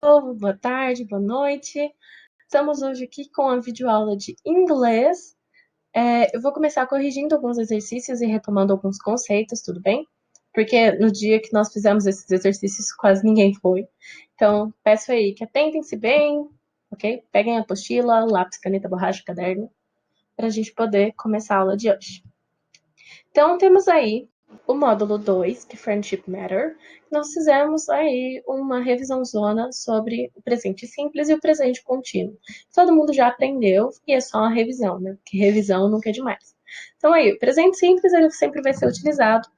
boa tarde, boa noite. Estamos hoje aqui com a videoaula de inglês. Eu vou começar corrigindo alguns exercícios e retomando alguns conceitos, tudo bem? Porque no dia que nós fizemos esses exercícios, quase ninguém foi. Então, peço aí que atentem-se bem, ok? Peguem a apostila, lápis, caneta, borracha, caderno, para a gente poder começar a aula de hoje. Então, temos aí o módulo 2, que é Friendship Matter. Nós fizemos aí uma revisãozona sobre o presente simples e o presente contínuo. Todo mundo já aprendeu e é só uma revisão, né? Porque revisão nunca é demais. Então aí, o presente simples ele sempre vai ser utilizado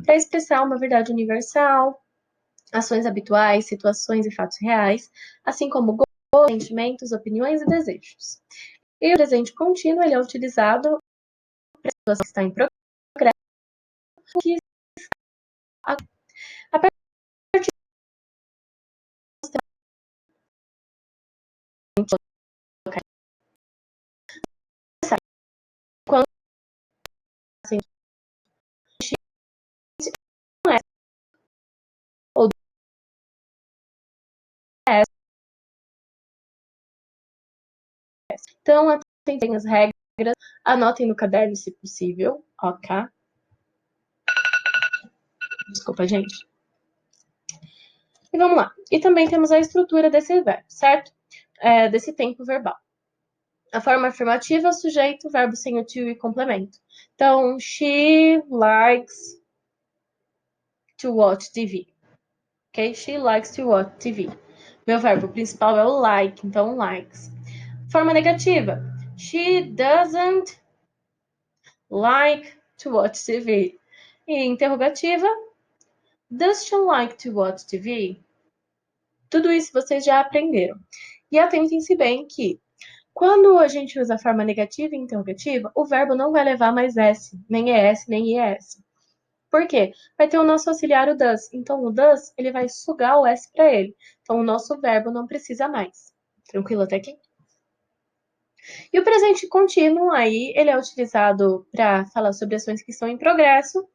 para expressar uma verdade universal, ações habituais, situações e fatos reais, assim como gostos, sentimentos, opiniões e desejos. E o presente contínuo ele é utilizado para a situação que está em progresso, que a partir quando assim, não é ou é. Então, atentem as regras, anotem no caderno se possível, ok? Desculpa, gente. E vamos lá. E também temos a estrutura desse verbo, certo? Desse tempo verbal. A forma afirmativa, sujeito, verbo sem o to e complemento. Então, she likes to watch TV. Ok? She likes to watch TV. Meu verbo principal é o like, então likes. Forma negativa. She doesn't like to watch TV. E interrogativa. Does she like to watch TV? Tudo isso vocês já aprenderam. E atentem-se bem que quando a gente usa a forma negativa e interrogativa, o verbo não vai levar mais S, nem ES, nem IS. Por quê? Vai ter o nosso auxiliar, o does. Então, o does, ele vai sugar o S para ele. Então, o nosso verbo não precisa mais. Tranquilo até aqui? E o presente contínuo aí, ele é utilizado para falar sobre ações que estão em progresso.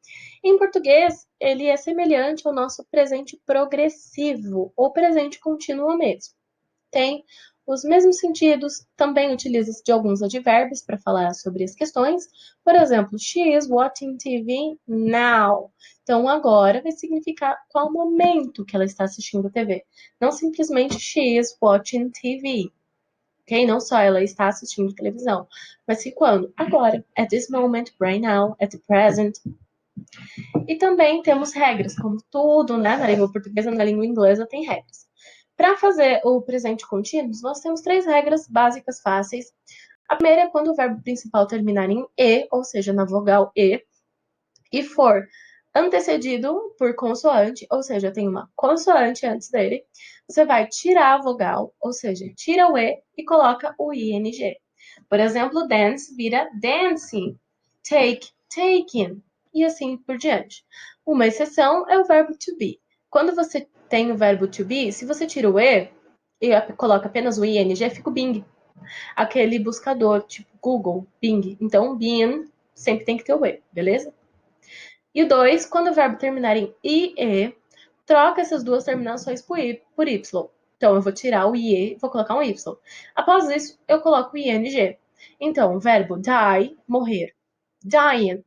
Em português, ele é semelhante ao nosso presente progressivo, ou presente contínuo mesmo. Tem os mesmos sentidos, também utiliza-se de alguns advérbios para falar sobre as questões. Por exemplo, she is watching TV now. Então, agora vai significar qual momento que ela está assistindo a TV. Não simplesmente she is watching TV. Ok? Não só ela está assistindo televisão, mas sim quando? Agora. At this moment, right now, at the present. E também temos regras, como tudo, né? Na língua portuguesa, na língua inglesa, tem regras. Para fazer o presente contínuo, nós temos 3 regras básicas fáceis. A primeira é quando o verbo principal terminar em E, ou seja, na vogal e for antecedido por consoante, ou seja, tem uma consoante antes dele, você vai tirar a vogal, ou seja, tira o E e coloca o ING. Por exemplo, dance vira dancing, take, taking, e assim por diante. Uma exceção é o verbo to be. Quando você tem o verbo to be, se você tira o E e coloca apenas o ING, fica o Bing. Aquele buscador, tipo Google, Bing. Então, been sempre tem que ter o E, beleza? E o 2, quando o verbo terminar em IE, troca essas duas terminações por Y. Então, eu vou tirar o IE e vou colocar um Y. Após isso, eu coloco o ING. Então, o verbo die, morrer. Dying.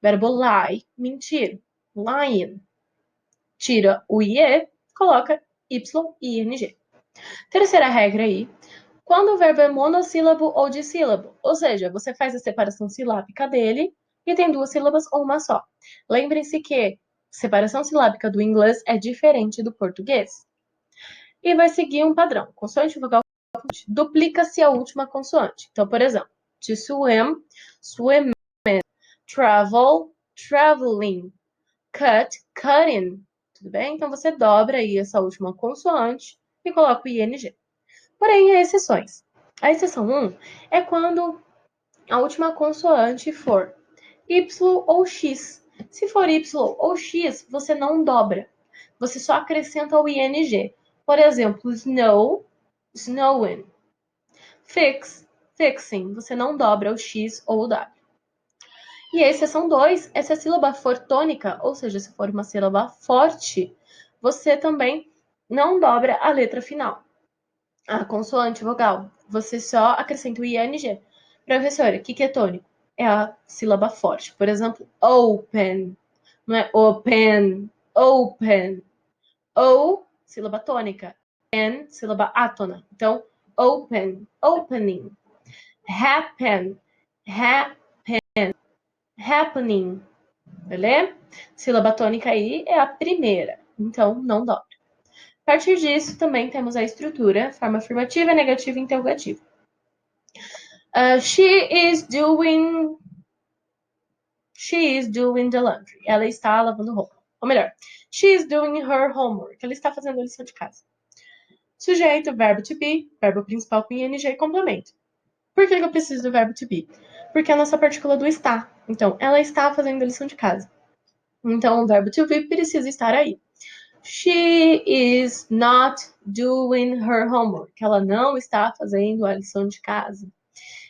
Verbo lie, mentir. Lying. Tira o IE, coloca Y e ING. Terceira regra aí. Quando o verbo é monossílabo ou dissílabo, ou seja, você faz a separação silábica dele e tem 2 sílabas ou uma só. Lembrem-se que separação silábica do inglês é diferente do português. E vai seguir um padrão. Consoante, vogal, duplica-se a última consoante. Então, por exemplo, to swim, swimming, travel, traveling, cut, cutting. Tudo bem? Então, você dobra aí essa última consoante e coloca o ing. Porém, há exceções. A exceção 1 é quando a última consoante for Y ou X. Se for Y ou X, você não dobra. Você só acrescenta o ing. Por exemplo, snow, snowing. Fix, fixing. Você não dobra o X ou o W. E a exceção 2 é se a sílaba for tônica, ou seja, se for uma sílaba forte, você também não dobra a letra final. A consoante vogal, você só acrescenta o ING. Professora, o que é tônico? É a sílaba forte. Por exemplo, open. Não é open, open. Ou, sílaba tônica. And, sílaba átona. Então, open, opening. Happen, happen, happening. Beleza? Sílaba tônica aí é a primeira. Então, não dobra. A partir disso, também temos a estrutura, forma afirmativa, negativa e interrogativa. She is doing the laundry. Ela está lavando roupa. Ou melhor, she is doing her homework. Ela está fazendo a lição de casa. Sujeito, verbo to be, verbo principal com ing e complemento. Por que eu preciso do verbo to be? Porque é a nossa partícula do está. Então, ela está fazendo a lição de casa. Então, o verbo to be precisa estar aí. She is not doing her homework. Ela não está fazendo a lição de casa.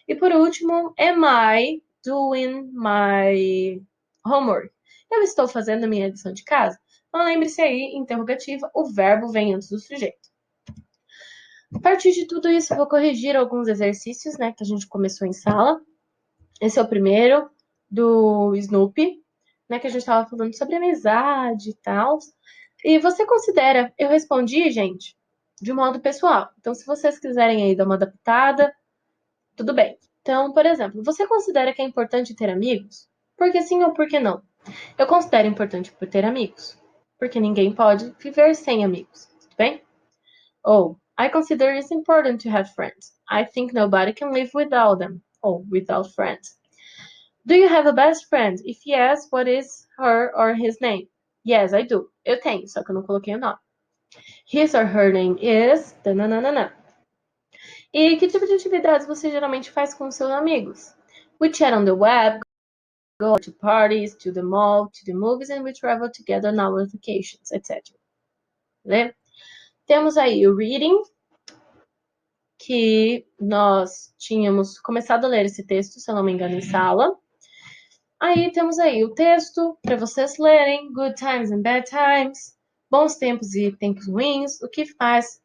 E por último, am I doing my homework? Eu estou fazendo a minha lição de casa? Então, lembre-se aí, interrogativa, o verbo vem antes do sujeito. A partir de tudo isso, eu vou corrigir alguns exercícios, né, que a gente começou em sala. Esse é o primeiro, do Snoopy, né, que a gente estava falando sobre amizade e tal. E você considera, eu respondi, gente, de modo pessoal. Então, se vocês quiserem aí dar uma adaptada, tudo bem. Então, por exemplo, você considera que é importante ter amigos? Por que sim ou por que não? Eu considero importante por ter amigos, porque ninguém pode viver sem amigos, tudo bem? Ou, I consider it's important to have friends. I think nobody can live without them. Ou, without friends. Do you have a best friend? If yes, what is her or his name? Yes, I do. Eu tenho, só que eu não coloquei o nome. His or her name is... Tananana. E que tipo de atividades você geralmente faz com seus amigos? We chat on the web, go to parties, to the mall, to the movies, and we travel together on our vacations, etc. Né? Temos aí o reading, que nós tínhamos começado a ler esse texto, se eu não me engano, em sala. Aí temos aí o texto para vocês lerem, good times and bad times, bons tempos e tempos ruins, o que faz,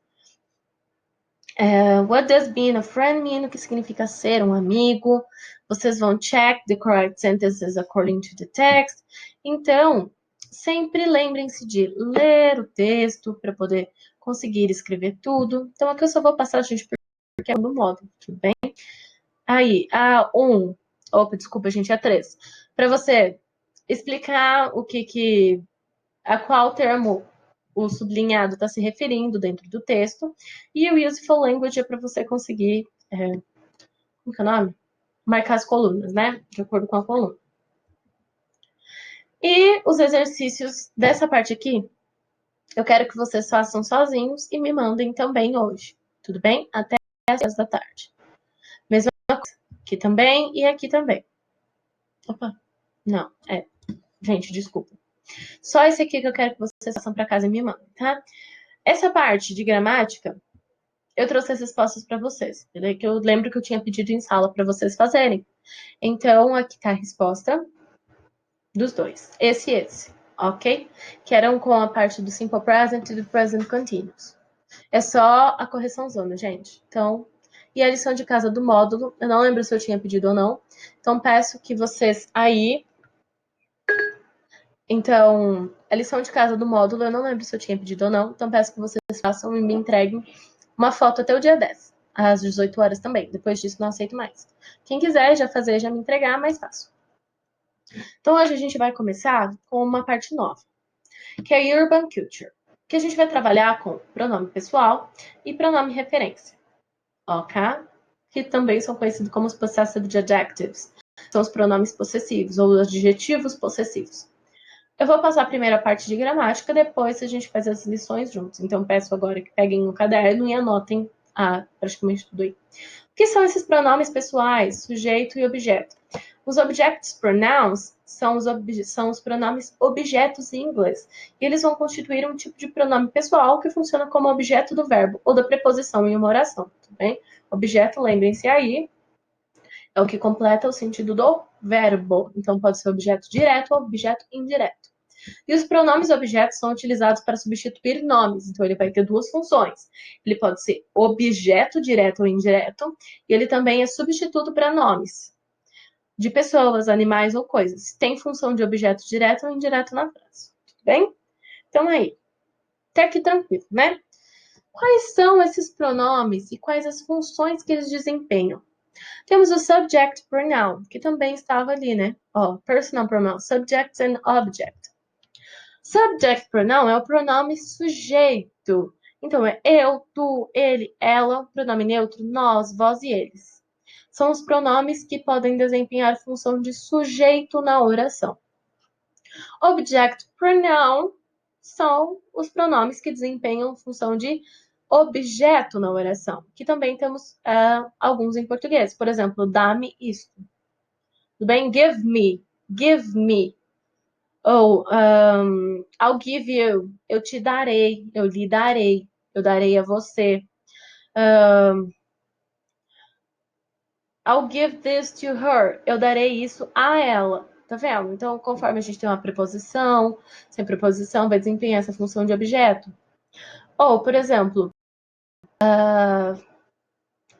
what does being a friend mean, o que significa ser um amigo. Vocês vão check the correct sentences according to the text. Então, sempre lembrem-se de ler o texto para poder conseguir escrever tudo. Então, aqui eu só vou passar, gente, porque é do modo, tudo bem? Aí, a 1, opa, desculpa, gente, a 3. Para você explicar a qual termo o sublinhado está se referindo dentro do texto. E o useful language é para você conseguir, como que é o nome? Marcar as colunas, né? De acordo com a coluna. E os exercícios dessa parte aqui, eu quero que vocês façam sozinhos e me mandem também hoje. Tudo bem? Até às 10 da tarde. Mesma coisa. Aqui também e aqui também. Opa. Não, Gente, desculpa. Só esse aqui que eu quero que vocês façam para casa e me mandem, tá? Essa parte de gramática, eu trouxe as respostas para vocês, que eu lembro que eu tinha pedido em sala para vocês fazerem. Então, aqui tá a resposta dos dois, esse e esse, ok? Que eram com a parte do simple present e do present continuous. É só a correção zona, gente. Então, e a lição de casa do módulo, eu não lembro se eu tinha pedido ou não. Então, peço que vocês aí... Então, a lição de casa do módulo, eu não lembro se eu tinha pedido ou não. Então, peço que vocês façam e me entreguem uma foto até o dia 10, às 18 horas também. Depois disso, não aceito mais. Quem quiser já fazer, já me entregar, mais fácil. Então, hoje a gente vai começar com uma parte nova, que é Urban Culture, que a gente vai trabalhar com pronome pessoal e pronome referência, ok? Que também são conhecidos como os possessive adjectives. São os pronomes possessivos ou os adjetivos possessivos. Eu vou passar a primeira parte de gramática, depois a gente faz as lições juntos. Então, peço agora que peguem um caderno e anotem praticamente tudo aí. O que são esses pronomes pessoais, sujeito e objeto? Os objects pronouns são os pronomes objetos em inglês. E eles vão constituir um tipo de pronome pessoal que funciona como objeto do verbo ou da preposição em uma oração, tudo bem? Objeto, lembrem-se aí, é o que completa o sentido do verbo. Então, pode ser objeto direto ou objeto indireto. E os pronomes objetos são utilizados para substituir nomes, então ele vai ter duas funções. Ele pode ser objeto direto ou indireto, e ele também é substituto para nomes de pessoas, animais ou coisas. Tem função de objeto direto ou indireto na frase. Tudo bem? Então aí, até aqui tranquilo, né? Quais são esses pronomes e quais as funções que eles desempenham? Temos o subject pronoun, que também estava ali, né? Ó, personal pronoun, subject and object. Subject pronoun é o pronome sujeito. Então, é eu, tu, ele, ela, pronome neutro, nós, vós e eles. São os pronomes que podem desempenhar função de sujeito na oração. Object pronoun são os pronomes que desempenham função de objeto na oração, que também temos alguns em português. Por exemplo, dá-me isto. Tudo bem? Give me, give me. Ou I'll give you, eu te darei, eu lhe darei, eu darei a você. I'll give this to her, eu darei isso a ela. Tá vendo? Então, conforme a gente tem uma preposição, sem preposição vai desempenhar essa função de objeto. Ou, por exemplo,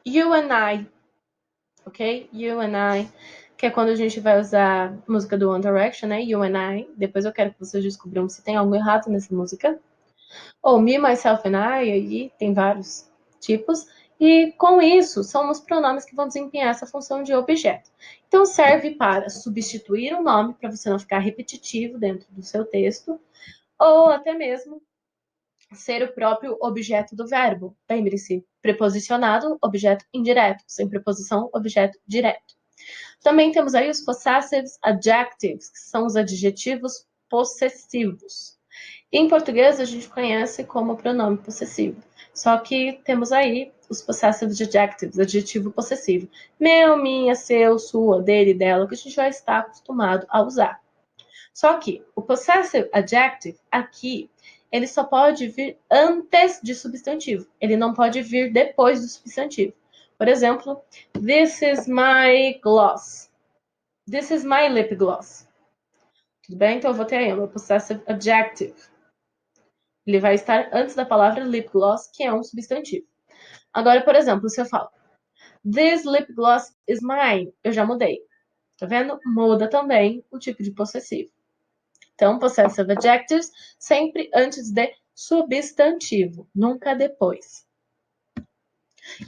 you and I, ok? You and I, que é quando a gente vai usar a música do One Direction, né? You and I. Depois eu quero que vocês descubram se tem algo errado nessa música. Ou me, myself and I, aí tem vários tipos. E com isso, são os pronomes que vão desempenhar essa função de objeto. Então, serve para substituir um nome, para você não ficar repetitivo dentro do seu texto, ou até mesmo ser o próprio objeto do verbo. Lembre-se, preposicionado, objeto indireto. Sem preposição, objeto direto. Também temos aí os possessive adjectives, que são os adjetivos possessivos. Em português, a gente conhece como pronome possessivo. Só que temos aí os possessive adjectives, adjetivo possessivo. Meu, minha, seu, sua, dele, dela, que a gente já está acostumado a usar. Só que o possessive adjective aqui, ele só pode vir antes de substantivo. Ele não pode vir depois do substantivo. Por exemplo, this is my gloss. This is my lip gloss. Tudo bem? Então eu vou ter aí o meu possessive adjective. Ele vai estar antes da palavra lip gloss, que é um substantivo. Agora, por exemplo, se eu falo this lip gloss is mine, eu já mudei. Tá vendo? Muda também o tipo de possessivo. Então, possessive adjectives sempre antes de substantivo, nunca depois.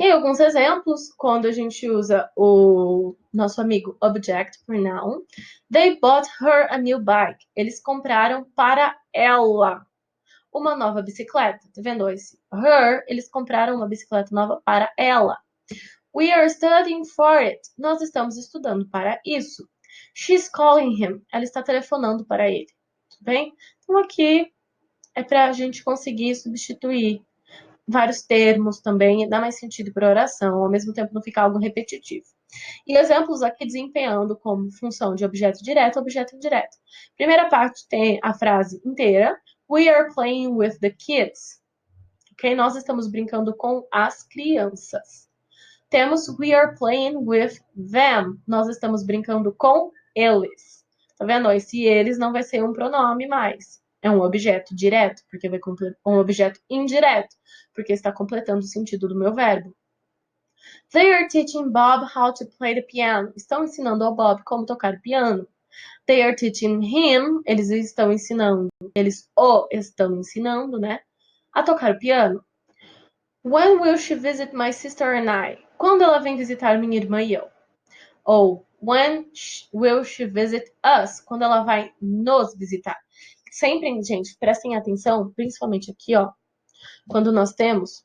E aí, alguns exemplos, quando a gente usa o nosso amigo object pronoun. They bought her a new bike. Eles compraram para ela uma nova bicicleta. Tá vendo esse? Her, eles compraram uma bicicleta nova para ela. We are studying for it. Nós estamos estudando para isso. She's calling him. Ela está telefonando para ele. Tudo bem? Então, aqui é para a gente conseguir substituir vários termos também e dar mais sentido para a oração, ao mesmo tempo não ficar algo repetitivo. E exemplos aqui desempenhando como função de objeto direto ou objeto indireto. Primeira parte tem a frase inteira. We are playing with the kids. Ok? Nós estamos brincando com as crianças. Temos we are playing with them. Nós estamos brincando com eles. Tá vendo? Esse eles não vai ser um pronome mais. É um objeto direto, porque vai completar um objeto indireto, porque está completando o sentido do meu verbo. They are teaching Bob how to play the piano. Estão ensinando ao Bob como tocar piano. They are teaching him. Eles estão ensinando. Eles o estão ensinando, né? A tocar piano. When will she visit my sister and I? Quando ela vem visitar minha irmã e eu? Ou when will she visit us? Quando ela vai nos visitar? Sempre, gente, prestem atenção, principalmente aqui, ó, quando nós temos,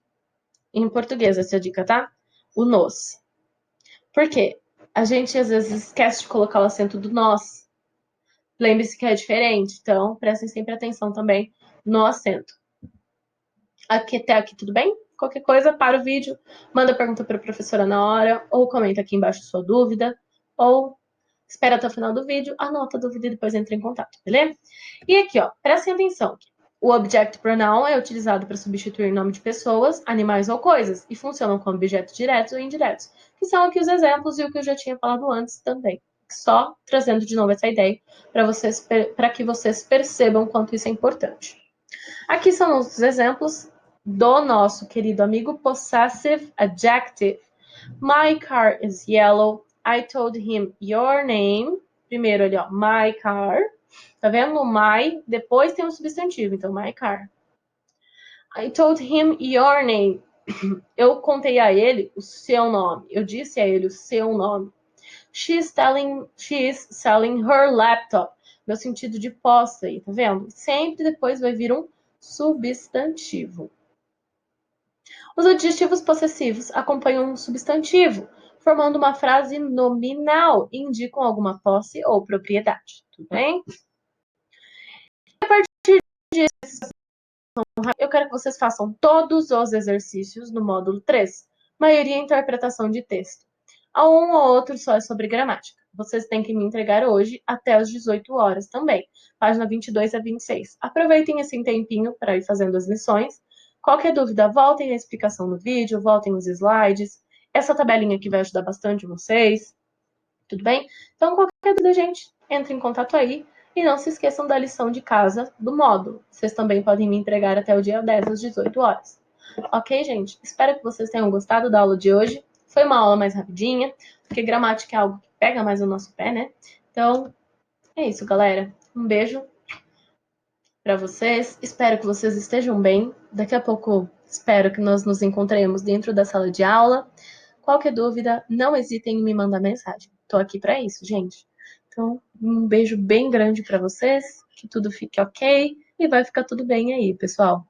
em português essa dica, tá? O nos. Por quê? A gente às vezes esquece de colocar o acento do nós. Lembre-se que é diferente, então prestem sempre atenção também no acento. Aqui até aqui, tudo bem? Qualquer coisa, para o vídeo, manda pergunta para a professora na hora, ou comenta aqui embaixo sua dúvida, ou espera até o final do vídeo, anota a dúvida e depois entra em contato, beleza? E aqui, ó, prestem atenção. O object pronoun é utilizado para substituir nome de pessoas, animais ou coisas, e funcionam como objetos diretos ou indiretos, que são aqui os exemplos e o que eu já tinha falado antes também, só trazendo de novo essa ideia para que vocês percebam quanto isso é importante. Aqui são os exemplos do nosso querido amigo possessive adjective. My car is yellow. I told him your name. Primeiro ali, ó, my car. Tá vendo? My, depois tem um substantivo, então my car. I told him your name. Eu contei a ele o seu nome. Eu disse a ele o seu nome. She is selling her laptop. Meu sentido de posse aí, tá vendo? Sempre depois vai vir um substantivo. Os adjetivos possessivos acompanham um substantivo, formando uma frase nominal e indicam alguma posse ou propriedade. Tudo bem? A partir disso, eu quero que vocês façam todos os exercícios no módulo 3. Maioria interpretação de texto. A um ou outro só é sobre gramática. Vocês têm que me entregar hoje até as 18 horas também. Página 22 a 26. Aproveitem esse tempinho para ir fazendo as lições. Qualquer dúvida, voltem à explicação no vídeo, voltem nos slides. Essa tabelinha aqui vai ajudar bastante vocês. Tudo bem? Então, qualquer dúvida, gente, entre em contato aí. E não se esqueçam da lição de casa do módulo. Vocês também podem me entregar até o dia 10 às 18 horas. Ok, gente? Espero que vocês tenham gostado da aula de hoje. Foi uma aula mais rapidinha, porque gramática é algo que pega mais o nosso pé, né? Então, é isso, galera. Um beijo para vocês. Espero que vocês estejam bem. Daqui a pouco, espero que nós nos encontremos dentro da sala de aula. Qualquer dúvida, não hesitem em me mandar mensagem. Tô aqui para isso, gente. Então, um beijo bem grande para vocês, que tudo fique ok e vai ficar tudo bem aí, pessoal.